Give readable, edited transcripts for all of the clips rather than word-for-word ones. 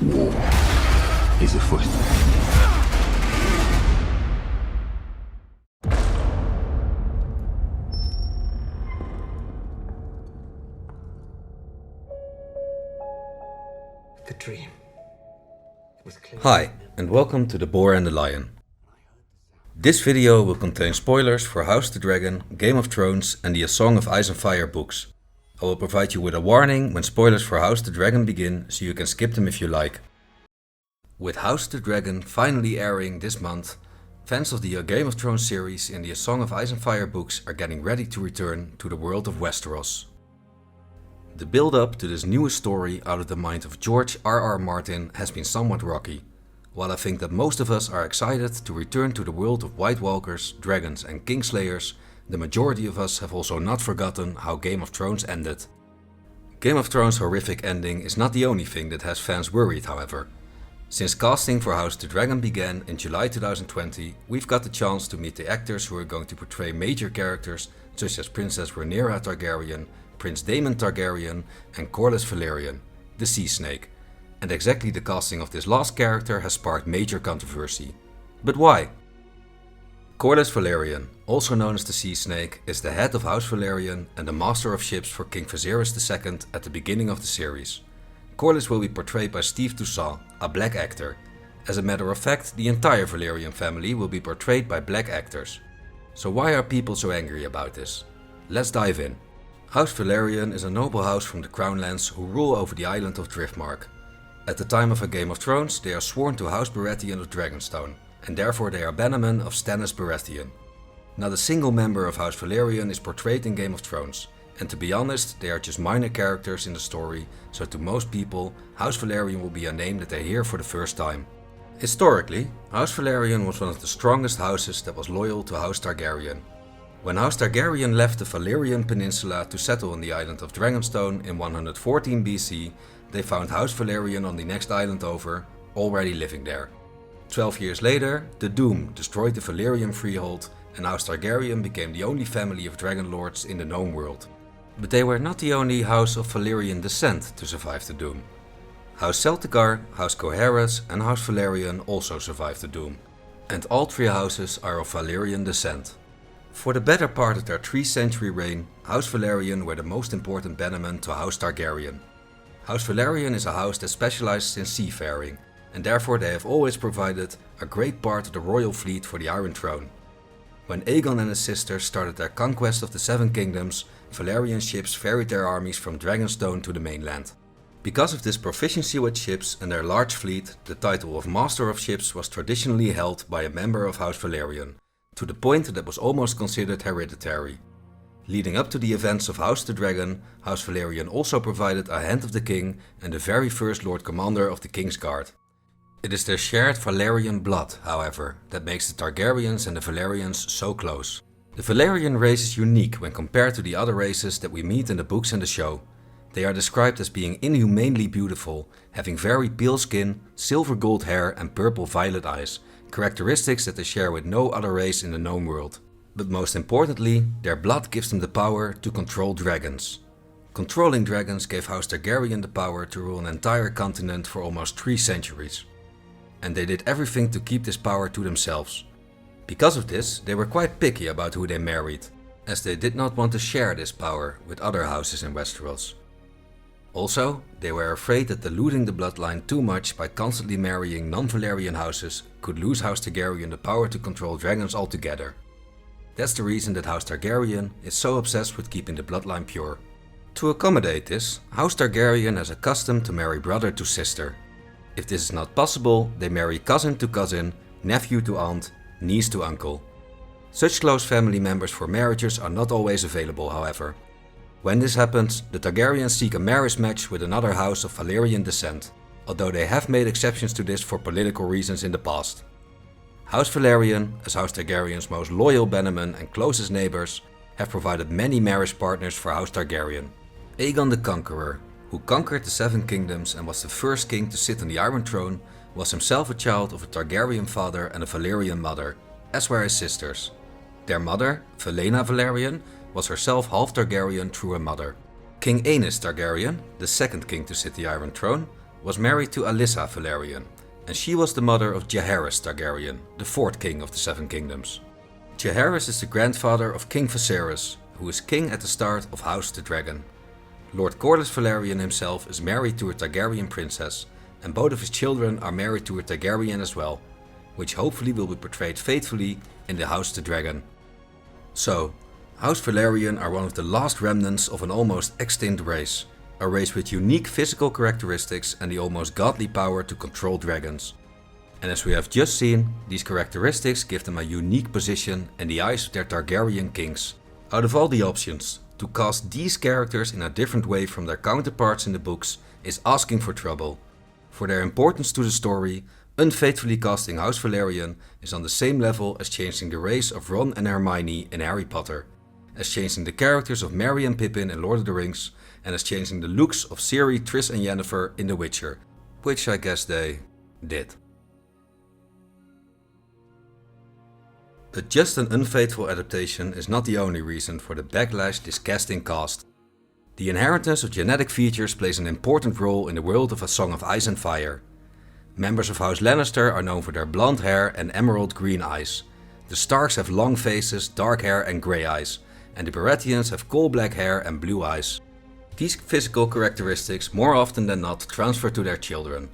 War is afoot. The dream. Hi, and welcome to The Boar and the Lion. This video will contain spoilers for House of the Dragon, Game of Thrones and the A Song of Ice and Fire books. I will provide you with a warning when spoilers for House of the Dragon begin, so you can skip them if you like. With House of the Dragon finally airing this month, fans of the Game of Thrones series and the A Song of Ice and Fire books are getting ready to return to the world of Westeros. The build-up to this newest story out of the mind of George R.R. Martin has been somewhat rocky. While I think that most of us are excited to return to the world of White Walkers, dragons and Kingslayers, the majority of us have also not forgotten how Game of Thrones ended. Game of Thrones' horrific ending is not the only thing that has fans worried, however. Since casting for House of the Dragon began in July 2020, we've got the chance to meet the actors who are going to portray major characters such as Princess Rhaenyra Targaryen, Prince Daemon Targaryen and Corlys Velaryon, the Sea Snake. And exactly the casting of this last character has sparked major controversy. But why? Corlys Velaryon, also known as the Sea Snake, is the head of House Velaryon and the master of ships for King Viserys II at the beginning of the series. Corlys will be portrayed by Steve Toussaint, a black actor. As a matter of fact, the entire Velaryon family will be portrayed by black actors. So why are people so angry about this? Let's dive in. House Velaryon is a noble house from the Crownlands who rule over the island of Driftmark. At the time of A Game of Thrones, they are sworn to House Baratheon of Dragonstone, and therefore they are bannermen of Stannis Baratheon. Not a single member of House Velaryon is portrayed in Game of Thrones, and to be honest, they are just minor characters in the story, so to most people, House Velaryon will be a name that they hear for the first time. Historically, House Velaryon was one of the strongest houses that was loyal to House Targaryen. When House Targaryen left the Valyrian Peninsula to settle on the island of Dragonstone in 114 BC, they found House Velaryon on the next island over, already living there. 12 years later, the Doom destroyed the Valyrian freehold and House Targaryen became the only family of dragon lords in the known world. But they were not the only house of Valyrian descent to survive the Doom. House Celticar, House Cohaerys and House Velaryon also survived the Doom. And all three houses are of Valyrian descent. For the better part of their 3-century reign, House Velaryon were the most important bannermen to House Targaryen. House Velaryon is a house that specializes in seafaring, and therefore they have always provided a great part of the royal fleet for the Iron Throne. When Aegon and his sisters started their conquest of the Seven Kingdoms, Velaryon ships ferried their armies from Dragonstone to the mainland. Because of this proficiency with ships and their large fleet, the title of Master of Ships was traditionally held by a member of House Velaryon, to the point that was almost considered hereditary. Leading up to the events of House of the Dragon, House Velaryon also provided a Hand of the King and the very first Lord Commander of the King's Guard. It is their shared Velaryon blood, however, that makes the Targaryens and the Velaryons so close. The Velaryon race is unique when compared to the other races that we meet in the books and the show. They are described as being inhumanely beautiful, having very pale skin, silver gold hair and purple-violet eyes, characteristics that they share with no other race in the known world. But most importantly, their blood gives them the power to control dragons. Controlling dragons gave House Targaryen the power to rule an entire continent for almost 3 centuries. And they did everything to keep this power to themselves. Because of this, they were quite picky about who they married, as they did not want to share this power with other houses in Westeros. Also, they were afraid that diluting the bloodline too much by constantly marrying non-Velaryon houses could lose House Targaryen the power to control dragons altogether. That's the reason that House Targaryen is so obsessed with keeping the bloodline pure. To accommodate this, House Targaryen has a custom to marry brother to sister. If this is not possible, they marry cousin to cousin, nephew to aunt, niece to uncle. Such close family members for marriages are not always available, however. When this happens, the Targaryens seek a marriage match with another house of Valyrian descent, although they have made exceptions to this for political reasons in the past. House Velaryon, as House Targaryen's most loyal bannermen and closest neighbors, have provided many marriage partners for House Targaryen. Aegon the Conqueror, who conquered the Seven Kingdoms and was the first king to sit on the Iron Throne, was himself a child of a Targaryen father and a Valyrian mother, as were his sisters. Their mother, Velena Velaryon, was herself half Targaryen through her mother. King Aenys Targaryen, the second king to sit the Iron Throne, was married to Alyssa Velaryon, and she was the mother of Jaehaerys Targaryen, the fourth king of the Seven Kingdoms. Jaehaerys is the grandfather of King Viserys, who is king at the start of House the Dragon. Lord Corlys Velaryon himself is married to a Targaryen princess, and both of his children are married to a Targaryen as well, which hopefully will be portrayed faithfully in the House the Dragon. So, House Velaryon are one of the last remnants of an almost extinct race, a race with unique physical characteristics and the almost godly power to control dragons. And as we have just seen, these characteristics give them a unique position in the eyes of their Targaryen kings. Out of all the options, to cast these characters in a different way from their counterparts in the books is asking for trouble. For their importance to the story, unfaithfully casting House Velaryon is on the same level as changing the race of Ron and Hermione in Harry Potter, as changing the characters of Merry and Pippin in Lord of the Rings, and as changing the looks of Ciri, Triss and Yennefer in The Witcher, which I guess they did. But just an unfaithful adaptation is not the only reason for the backlash this casting caused. The inheritance of genetic features plays an important role in the world of A Song of Ice and Fire. Members of House Lannister are known for their blonde hair and emerald green eyes. The Starks have long faces, dark hair and grey eyes, and the Baratheons have coal black hair and blue eyes. These physical characteristics more often than not transfer to their children.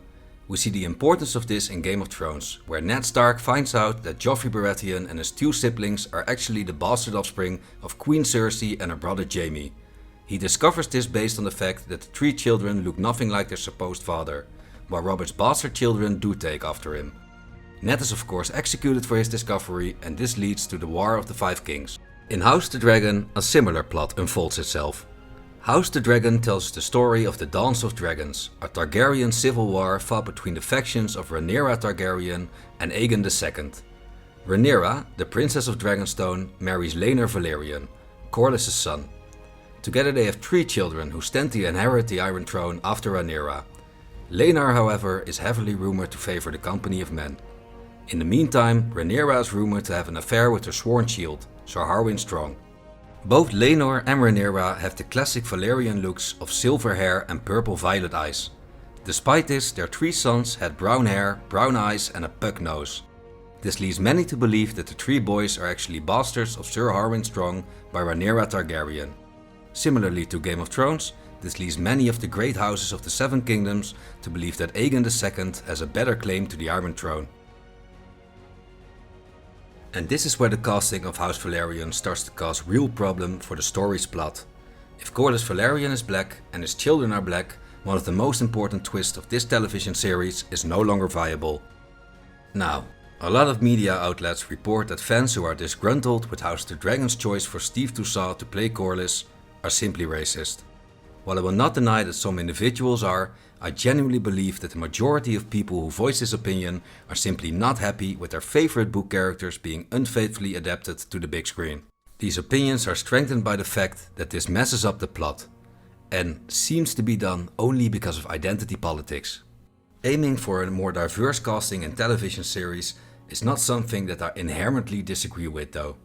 We see the importance of this in Game of Thrones, where Ned Stark finds out that Joffrey Baratheon and his two siblings are actually the bastard offspring of Queen Cersei and her brother Jaime. He discovers this based on the fact that the three children look nothing like their supposed father, while Robert's bastard children do take after him. Ned is of course executed for his discovery, and this leads to the War of the Five Kings. In House the Dragon, a similar plot unfolds itself. House the Dragon tells the story of the Dance of Dragons, a Targaryen civil war fought between the factions of Rhaenyra Targaryen and Aegon II. Rhaenyra, the Princess of Dragonstone, marries Laenor Velaryon, Corlys' son. Together they have 3 children who stand to inherit the Iron Throne after Rhaenyra. Laenor, however, is heavily rumored to favor the company of men. In the meantime, Rhaenyra is rumored to have an affair with her sworn shield, Sir Harwin Strong. Both Laenor and Rhaenyra have the classic Velaryon looks of silver hair and purple-violet eyes. Despite this, their 3 sons had brown hair, brown eyes and a pug nose. This leads many to believe that the 3 boys are actually bastards of Sir Harwin Strong by Rhaenyra Targaryen. Similarly to Game of Thrones, this leads many of the great houses of the Seven Kingdoms to believe that Aegon II has a better claim to the Iron Throne. And this is where the casting of House Velaryon starts to cause real problem for the story's plot. If Corlys Velaryon is black and his children are black, one of the most important twists of this television series is no longer viable. Now, a lot of media outlets report that fans who are disgruntled with House the Dragon's choice for Steve Toussaint to play Corlys are simply racist. While I will not deny that some individuals are, I genuinely believe that the majority of people who voice this opinion are simply not happy with their favorite book characters being unfaithfully adapted to the big screen. These opinions are strengthened by the fact that this messes up the plot, and seems to be done only because of identity politics. Aiming for a more diverse casting in television series is not something that I inherently disagree with though.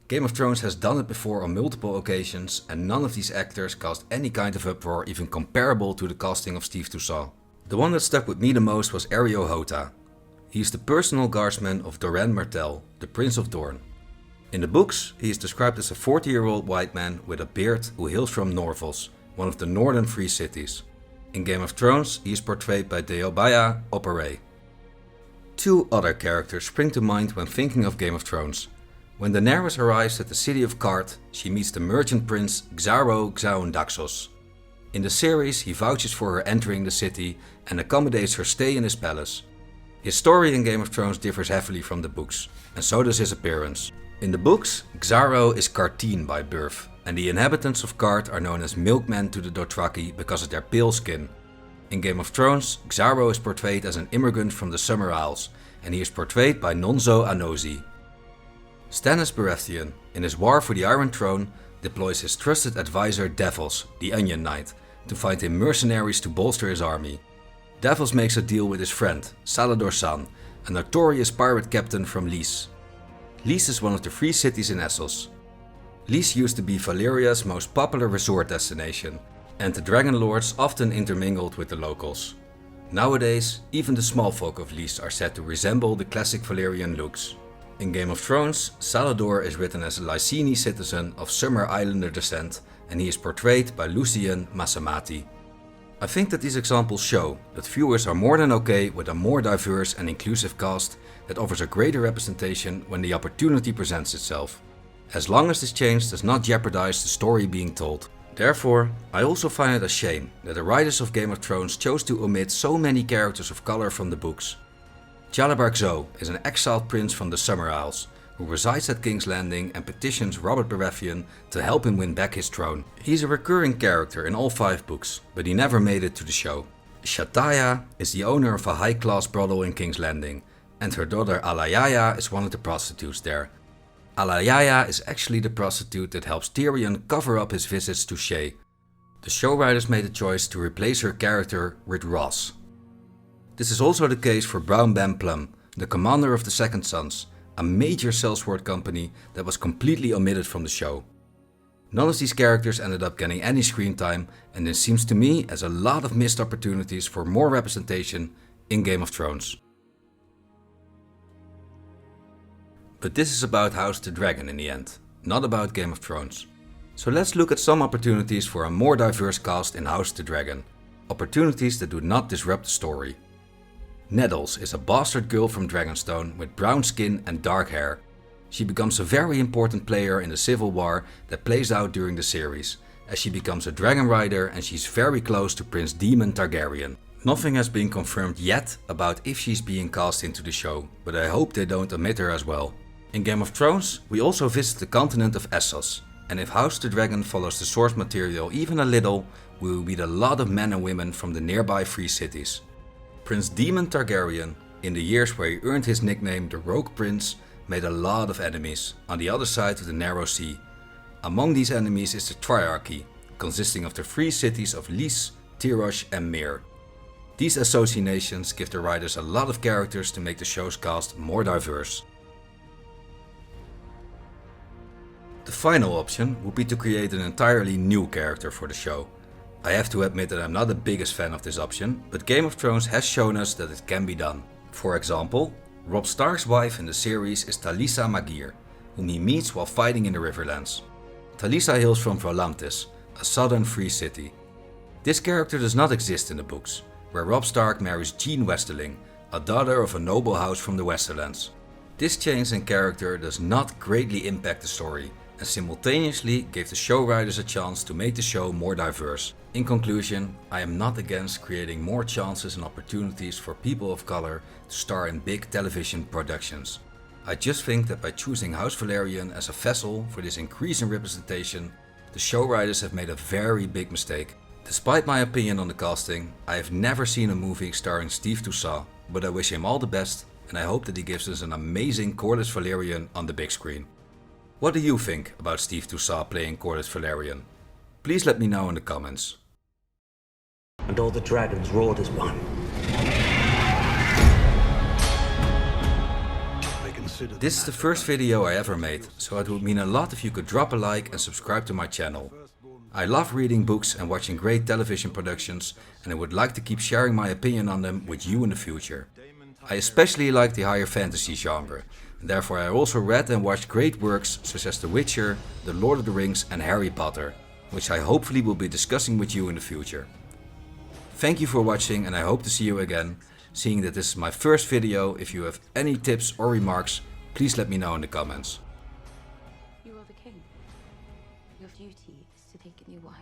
Game of Thrones has done it before on multiple occasions, and none of these actors caused any kind of uproar even comparable to the casting of Steve Toussaint. The one that stuck with me the most was Areo Hota. He is the personal guardsman of Doran Martell, the Prince of Dorne. In the books, he is described as a 40-year-old white man with a beard who hails from Norvos, one of the northern free cities. In Game of Thrones, he is portrayed by Deobaya Opere. 2 other characters spring to mind when thinking of Game of Thrones. When Daenerys arrives at the city of Kart, she meets the merchant prince Xaro Xaondaxos. In the series, he vouches for her entering the city and accommodates her stay in his palace. His story in Game of Thrones differs heavily from the books, and so does his appearance. In the books, Xaro is Karteen by birth, and the inhabitants of Kart are known as milkmen to the Dothraki because of their pale skin. In Game of Thrones, Xaro is portrayed as an immigrant from the Summer Isles, and he is portrayed by Nonso Anozi. Stannis Baratheon, in his war for the Iron Throne, deploys his trusted advisor Davos, the Onion Knight, to find him mercenaries to bolster his army. Davos makes a deal with his friend, Salador San, a notorious pirate captain from Lys. Lys is one of the free cities in Essos. Lys used to be Valeria's most popular resort destination, and the Dragon Lords often intermingled with the locals. Nowadays, even the small folk of Lys are said to resemble the classic Velaryon looks. In Game of Thrones, Salador is written as a Lyseni citizen of Summer Islander descent, and he is portrayed by Lucien Massamati. I think that these examples show that viewers are more than okay with a more diverse and inclusive cast that offers a greater representation when the opportunity presents itself, as long as this change does not jeopardize the story being told. Therefore, I also find it a shame that the writers of Game of Thrones chose to omit so many characters of color from the books. Jalabar Xo is an exiled prince from the Summer Isles, who resides at King's Landing and petitions Robert Baratheon to help him win back his throne. He's a recurring character in all 5 books, but he never made it to the show. Shataya is the owner of a high-class brothel in King's Landing, and her daughter Alayaya is one of the prostitutes there. Alayaya is actually the prostitute that helps Tyrion cover up his visits to Shae. The show writers made the choice to replace her character with Ross. This is also the case for Brown Ben Plum, the commander of the Second Sons, a major sellsword company that was completely omitted from the show. None of these characters ended up getting any screen time, and this seems to me as a lot of missed opportunities for more representation in Game of Thrones. But this is about House of the Dragon in the end, not about Game of Thrones. So let's look at some opportunities for a more diverse cast in House of the Dragon. Opportunities that do not disrupt the story. Nettles is a bastard girl from Dragonstone with brown skin and dark hair. She becomes a very important player in the civil war that plays out during the series, as she becomes a dragon rider and she's very close to Prince Daemon Targaryen. Nothing has been confirmed yet about if she's being cast into the show, but I hope they don't omit her as well. In Game of Thrones, we also visit the continent of Essos, and if House of the Dragon follows the source material even a little, we will meet a lot of men and women from the nearby free cities. Prince Daemon Targaryen, in the years where he earned his nickname the Rogue Prince, made a lot of enemies on the other side of the Narrow Sea. Among these enemies is the Triarchy, consisting of the 3 cities of Lys, Tyrosh and Myr. These associations give the writers a lot of characters to make the show's cast more diverse. The final option would be to create an entirely new character for the show. I have to admit that I'm not the biggest fan of this option, but Game of Thrones has shown us that it can be done. For example, Robb Stark's wife in the series is Talisa Magir, whom he meets while fighting in the Riverlands. Talisa hails from Volantis, a southern free city. This character does not exist in the books, where Robb Stark marries Jean Westerling, a daughter of a noble house from the Westerlands. This change in character does not greatly impact the story, and simultaneously gave the show writers a chance to make the show more diverse. In conclusion, I am not against creating more chances and opportunities for people of color to star in big television productions. I just think that by choosing House Velaryon as a vessel for this increase in representation, the show writers have made a very big mistake. Despite my opinion on the casting, I have never seen a movie starring Steve Toussaint, but I wish him all the best and I hope that he gives us an amazing Corlys Velaryon on the big screen. What do you think about Steve Toussaint playing Corlys Velaryon? Please let me know in the comments. And all the dragons roared as one. This is the first video I ever made, so it would mean a lot if you could drop a like and subscribe to my channel. I love reading books and watching great television productions, and I would like to keep sharing my opinion on them with you in the future. I especially like the higher fantasy genre, and therefore I also read and watched great works such as The Witcher, The Lord of the Rings and Harry Potter, which I hopefully will be discussing with you in the future. Thank you for watching and I hope to see you again. Seeing that this is my first video, if you have any tips or remarks, please let me know in the comments. You are the king. Your duty is to take a new wife.